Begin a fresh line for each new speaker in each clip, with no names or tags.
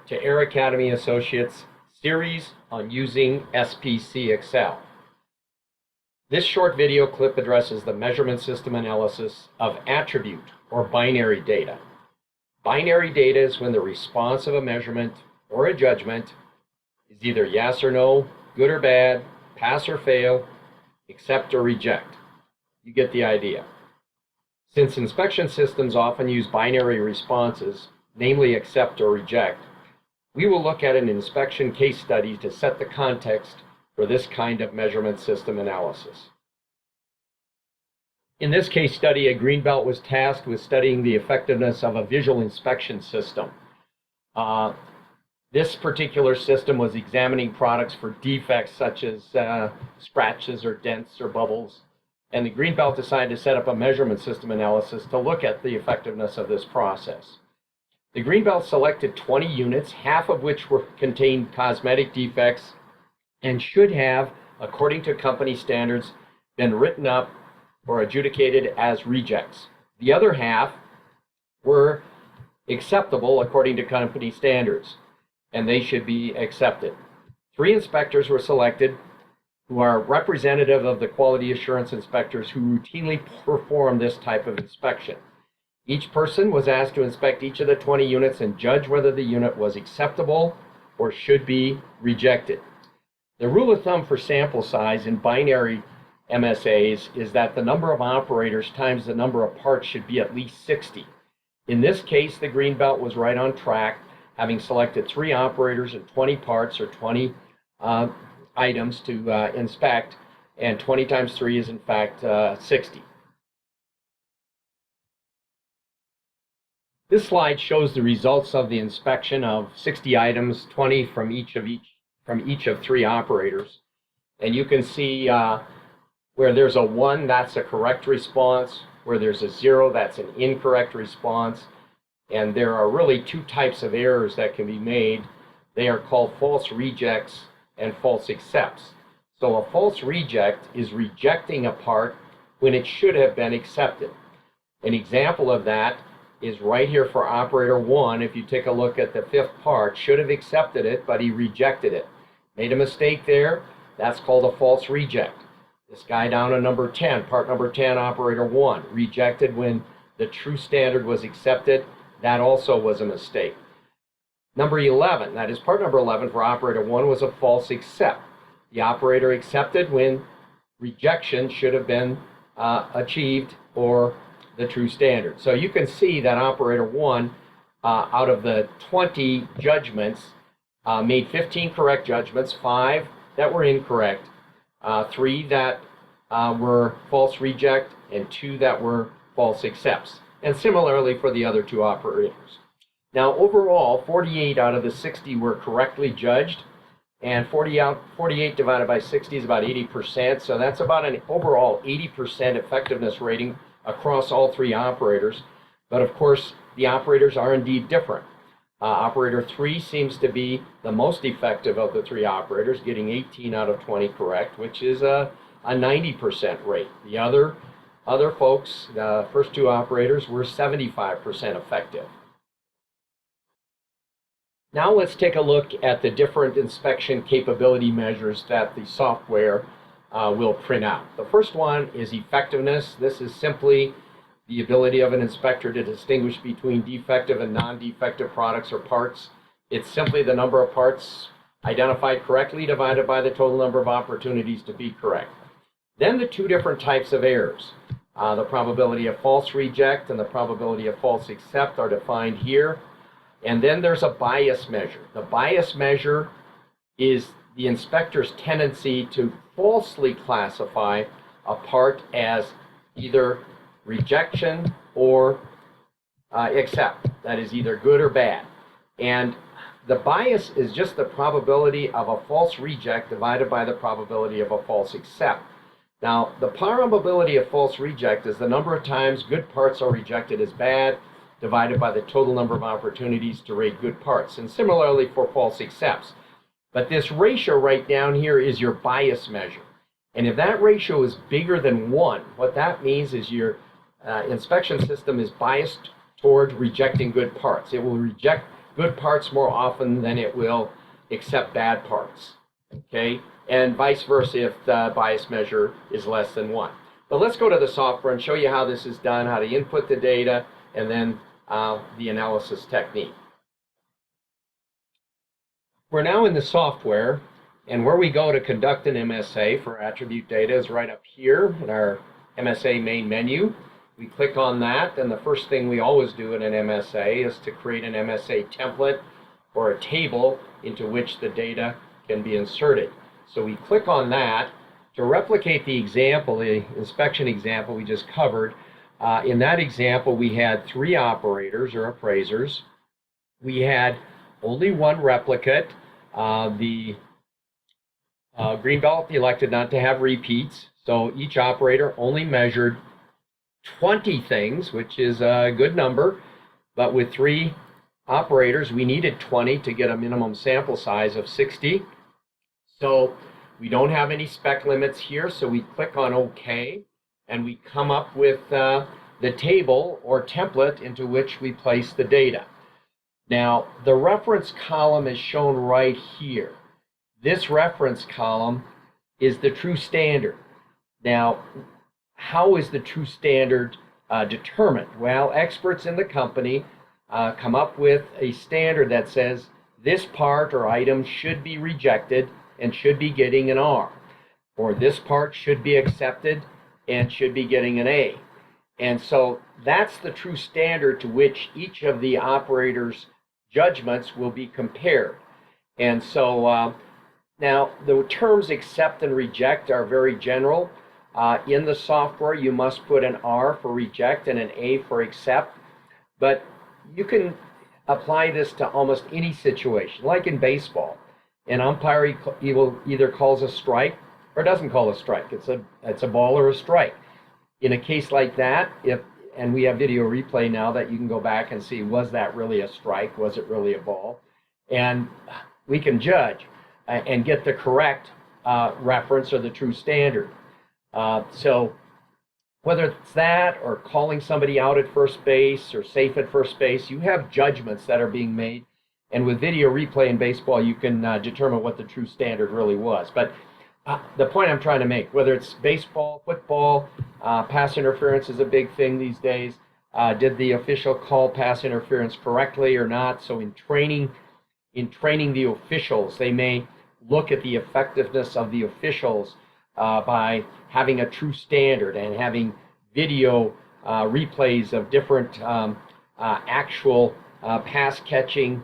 to Air Academy Associates series on using SPC Excel. This short video clip addresses the measurement system analysis of attribute or binary data. Binary data is when the response of a measurement or a judgment is either yes or no, good or bad, pass or fail, accept or reject. You get the idea. Since inspection systems often use binary responses, namely accept or reject, we will look at an inspection case study to set the context for this kind of measurement system analysis. In this case study, a greenbelt was tasked with studying the effectiveness of a visual inspection system. This particular system was examining products for defects such as scratches or dents or bubbles, and the greenbelt decided to set up a measurement system analysis to look at the effectiveness of this process. The greenbelt selected 20 units, half of which contained cosmetic defects and should have, according to company standards, been written up or adjudicated as rejects. The other half were acceptable according to company standards, and they should be accepted. 3 inspectors were selected who are representative of the quality assurance inspectors who routinely perform this type of inspection. Each person was asked to inspect each of the 20 units and judge whether the unit was acceptable or should be rejected. The rule of thumb for sample size in binary MSAs is that the number of operators times the number of parts should be at least 60. In this case, the greenbelt was right on track, having selected 3 operators and 20 parts, or 20 items to inspect, and 20 times 3 is in fact 60. This slide shows the results of the inspection of 60 items, 20 from each of 3 operators. And you can see where there's a 1, that's a correct response. Where there's a 0, that's an incorrect response. And there are really 2 types of errors that can be made. They are called false rejects and false accepts. So a false reject is rejecting a part when it should have been accepted. An example of that is right here for operator 1. If you take a look at the 5th part, should have accepted it, but he rejected it. Made a mistake there, that's called a false reject. This guy down on number 10, part number 10, operator 1, rejected when the true standard was accepted. That also was a mistake. Number 11, that is part number 11 for operator 1, was a false accept. The operator accepted when rejection should have been achieved or the true standard. So you can see that operator 1, out of the 20 judgments, made 15 correct judgments, 5 that were incorrect, 3 that were false reject, and 2 that were false accepts. And similarly for the other 2 operators. Now overall, 48 out of the 60 were correctly judged, and 48 divided by 60 is about 80%, so that's about an overall 80% effectiveness rating across all 3 operators. But of course, the operators are indeed different. Operator 3 seems to be the most effective of the 3 operators, getting 18 out of 20 correct, which is a 90% rate. The other folks, the first 2 operators, were 75% effective. Now let's take a look at the different inspection capability measures that the software will print out. The first one is effectiveness. This is simply the ability of an inspector to distinguish between defective and non-defective products or parts. It's simply the number of parts identified correctly divided by the total number of opportunities to be correct. Then the 2 different types of errors. The probability of false reject and the probability of false accept are defined here. And then there's a bias measure. The bias measure is the inspector's tendency to falsely classify a part as either rejection or accept. That is either good or bad. And the bias is just the probability of a false reject divided by the probability of a false accept. Now, the probability of false reject is the number of times good parts are rejected as bad divided by the total number of opportunities to rate good parts. And similarly for false accepts. But this ratio right down here is your bias measure. And if that ratio is bigger than 1, what that means is your inspection system is biased toward rejecting good parts. It will reject good parts more often than it will accept bad parts, okay? And vice versa if the bias measure is less than 1. But let's go to the software and show you how this is done, how to input the data, and then the analysis technique. We're now in the software, and where we go to conduct an MSA for attribute data is right up here in our MSA main menu. We click on that, and the first thing we always do in an MSA is to create an MSA template or a table into which the data can be inserted. So we click on that to replicate the example, the inspection example we just covered. In that example, we had 3 operators or appraisers. We had only 1 replicate. The Greenbelt elected not to have repeats, so each operator only measured 20 things, which is a good number, but with 3 operators, we needed 20 to get a minimum sample size of 60. So we don't have any spec limits here, so we click on OK, and we come up with the table or template into which we place the data. Now, the reference column is shown right here. This reference column is the true standard. Now, how is the true standard determined? Well, experts in the company come up with a standard that says this part or item should be rejected and should be getting an R, or this part should be accepted and should be getting an A. And so that's the true standard to which each of the operators' judgments will be compared. And so now the terms accept and reject are very general. In the software, you must put an R for reject and an A for accept, but you can apply this to almost any situation. Like in baseball, an umpire either calls a strike or doesn't call a strike. It's a ball or a strike. In a case like that, and we have video replay now that you can go back and see, was that really a strike? Was it really a ball? And we can judge and get the correct reference or the true standard. So whether it's that or calling somebody out at first base or safe at first base, you have judgments that are being made. And with video replay in baseball, you can determine what the true standard really was. But the point I'm trying to make, whether it's baseball, football, pass interference is a big thing these days. Did the official call pass interference correctly or not? So in training the officials, they may look at the effectiveness of the officials by having a true standard and having video replays of different actual pass catching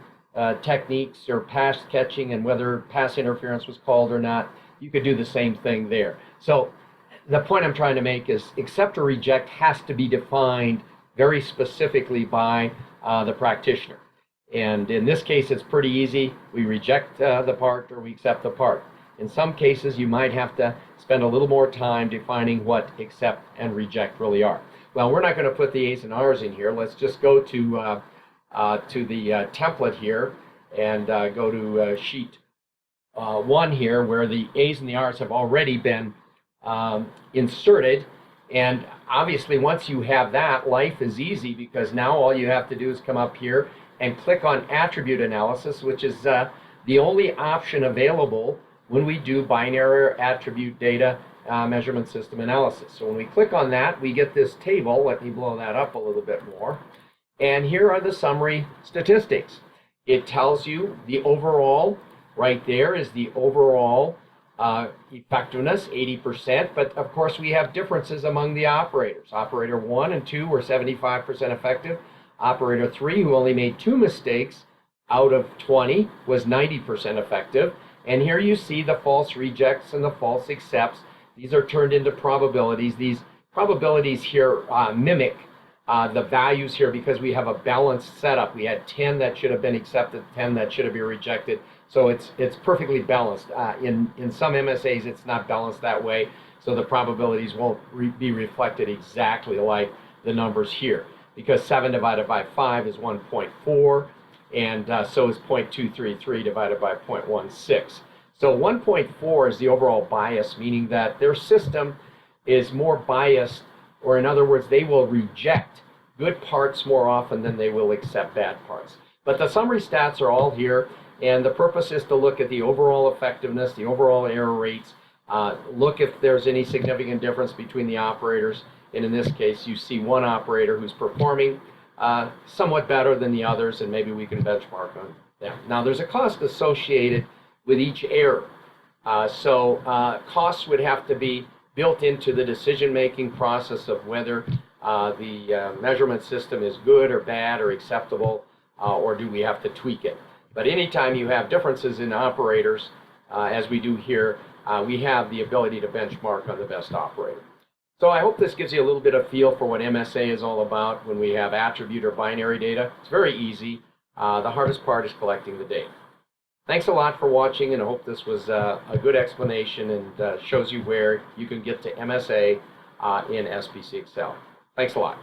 techniques or pass catching and whether pass interference was called or not. You could do the same thing there. So the point I'm trying to make is accept or reject has to be defined very specifically by the practitioner. And in this case, it's pretty easy. We reject the part or we accept the part. In some cases, you might have to spend a little more time defining what accept and reject really are. Well, we're not going to put the A's and R's in here. Let's just go to the template here and go to sheet 1 here, where the A's and the R's have already been inserted. And obviously, once you have that, life is easy, because now all you have to do is come up here and click on attribute analysis, which is the only option available when we do binary attribute data measurement system analysis. So when we click on that, we get this table. Let me blow that up a little bit more. And here are the summary statistics. It tells you the overall, right there is the overall effectiveness, 80%. But of course, we have differences among the operators. Operator 1 and 2 were 75% effective. Operator 3, who only made 2 mistakes out of 20, was 90% effective. And here you see the false rejects and the false accepts. These are turned into probabilities. These probabilities here mimic the values here because we have a balanced setup. We had 10 that should have been accepted, 10 that should have been rejected. So it's perfectly balanced. In some MSAs, it's not balanced that way, so the probabilities won't be reflected exactly like the numbers here, because 7 divided by 5 is 1.4, and so is 0.233 divided by 0.16. So 1.4 is the overall bias, meaning that their system is more biased, or in other words, they will reject good parts more often than they will accept bad parts. But the summary stats are all here, and the purpose is to look at the overall effectiveness, the overall error rates, look if there's any significant difference between the operators. And in this case, you see one operator who's performing somewhat better than the others, and maybe we can benchmark on them. Now, there's a cost associated with each error. So costs would have to be built into the decision-making process of whether the measurement system is good or bad or acceptable, or do we have to tweak it. But anytime you have differences in operators, as we do here, we have the ability to benchmark on the best operator. So I hope this gives you a little bit of feel for what MSA is all about when we have attribute or binary data. It's very easy. The hardest part is collecting the data. Thanks a lot for watching, and I hope this was a good explanation and shows you where you can get to MSA in SPC Excel. Thanks a lot.